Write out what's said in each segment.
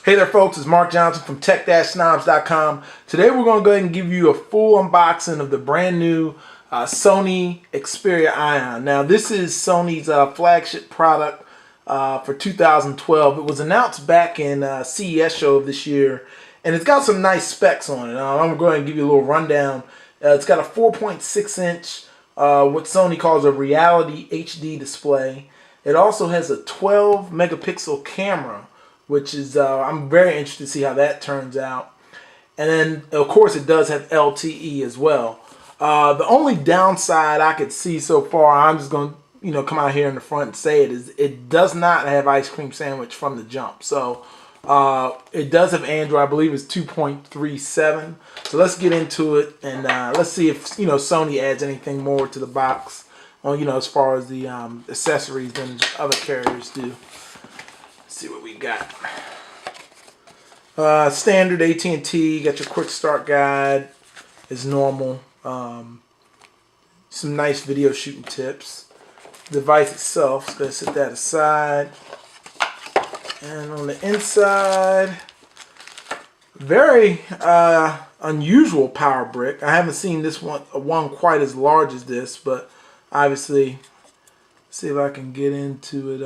Hey there folks, it's Mark Johnson from tech-snobs.com. Today we're going to go ahead and give you a full unboxing of the brand new Sony Xperia Ion. Now this is Sony's flagship product for 2012. It was announced back in CES show of this year, and it's got some nice specs on it. I'm going to go ahead and give you a little rundown. It's got a 4.6 inch what Sony calls a reality HD display. It also has a 12 megapixel camera, which is I'm very interested to see how that turns out. And then of course it does have LTE as well. The only downside I could see so far, I'm just going to come out here in the front and say it, is it does not have ice cream sandwich from the jump. So it does have Android, I believe it's 2.37. So let's get into it and let's see if Sony adds anything more to the box on as far as the accessories than other carriers do. See what we got. Standard AT&T, got your quick start guide as normal. Some nice video shooting tips. The device itself, so let's set that aside. And on the inside, very unusual power brick. I haven't seen this one quite as large as this, but obviously, see if I can get into it.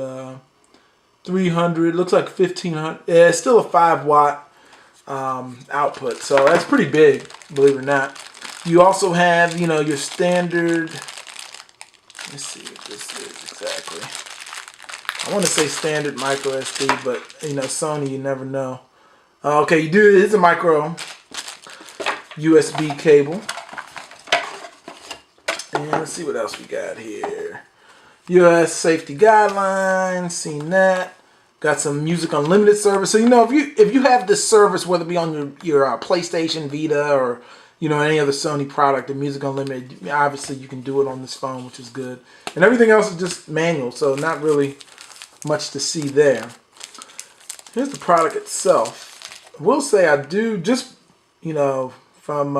300, looks like 1500. Yeah, it's still a 5-watt output, so that's pretty big, believe it or not. You also have, your standard. Let's see what this is exactly. I want to say standard micro SD, but Sony, you never know. Okay, you do. It is a micro USB cable, and let's see what else we got here. US safety guidelines, seen that. Got some Music Unlimited service. So if you have this service, whether it be on your PlayStation Vita or any other Sony product, the Music Unlimited, obviously you can do it on this phone, which is good. And everything else is just manual, so not really much to see there. Here's the product itself. I will say I do just from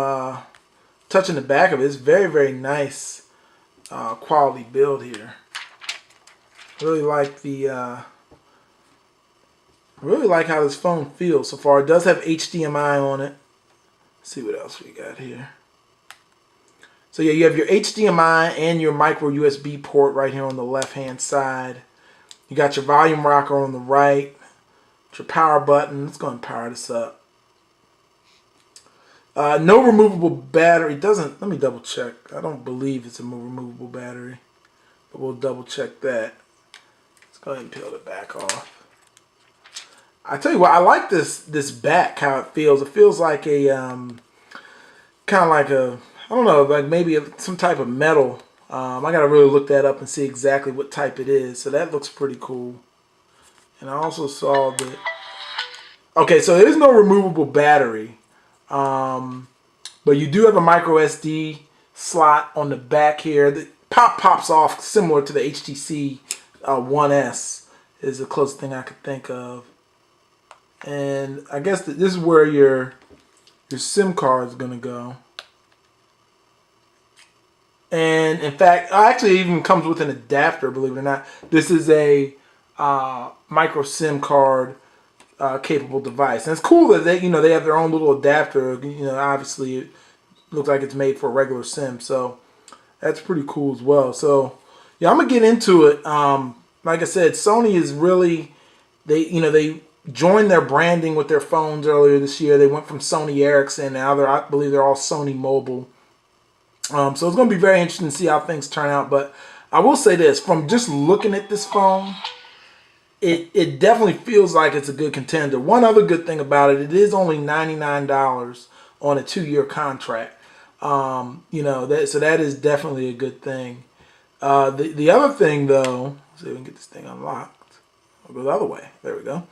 touching the back of it, it's very, very nice quality build here. Really like how this phone feels so far. It does have HDMI on it. Let's see what else we got here. So yeah, you have your HDMI and your micro USB port right here on the left hand side. You got your volume rocker on the right. Your power button. Let's go and power this up. No removable battery. Let me double check. I don't believe it's a removable battery, but we'll double check that. Let's go ahead and peel the back off. I tell you what, I like this back, how it feels. It feels like a kind of like a, I don't know, like maybe some type of metal. I gotta really look that up and see exactly what type it is. So that looks pretty cool. And I also saw that. Okay, so there's no removable battery, but you do have a micro SD slot on the back here. The pops off similar to the HTC One S is the closest thing I could think of. And I guess this is where your SIM card is going to go. And in fact, actually it even comes with an adapter, believe it or not. This is a micro SIM card capable device. And it's cool that they have their own little adapter. Obviously it looks like it's made for a regular SIM. So that's pretty cool as well. So yeah, I'm going to get into it. Like I said, Sony is really, they joined their branding with their phones earlier this year. They went from Sony Ericsson, now I believe they're all Sony Mobile. So it's going to be very interesting to see how things turn out. But I will say this, from just looking at this phone, it definitely feels like it's a good contender. One other good thing about it, it is only $99 on a 2-year contract. So that is definitely a good thing. The other thing though, let's see if we can get this thing unlocked. I'll go the other way. There we go.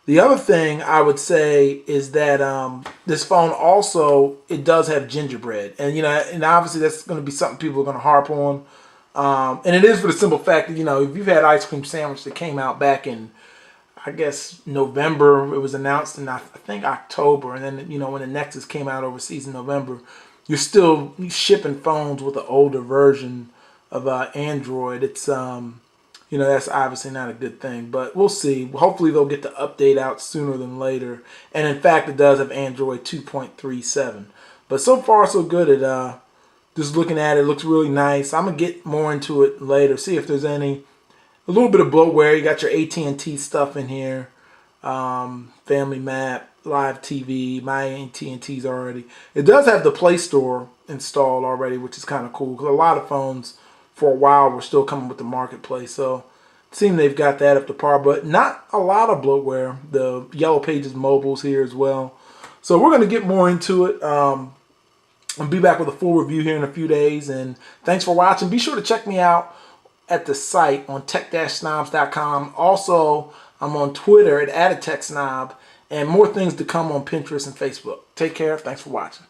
The other thing I would say is that this phone also, it does have gingerbread. And, and obviously that's going to be something people are going to harp on. And it is for the simple fact that, if you've had ice cream sandwich that came out back in, I guess, November, it was announced in, I think, October. And then, when the Nexus came out overseas in November, you're still shipping phones with an older version of Android. It's that's obviously not a good thing, but we'll see. Hopefully they'll get the update out sooner than later. And in fact, it does have Android 2.37. But so far so good. Just looking at it, looks really nice. I'm gonna get more into it later. See if there's a little bit of bloatware. You got your AT&T stuff in here, Family Map, Live TV. My AT&T's already. It does have the Play Store installed already, which is kind of cool because a lot of phones for a while were still coming with the marketplace. So it seems they've got that up to par, but not a lot of bloatware. The Yellow Pages mobile's here as well. So we're gonna get more into it. I'll be back with a full review here in a few days. And thanks for watching. Be sure to check me out at the site on tech-snobs.com. Also, I'm on Twitter at @techsnob, and more things to come on Pinterest and Facebook. Take care. Thanks for watching.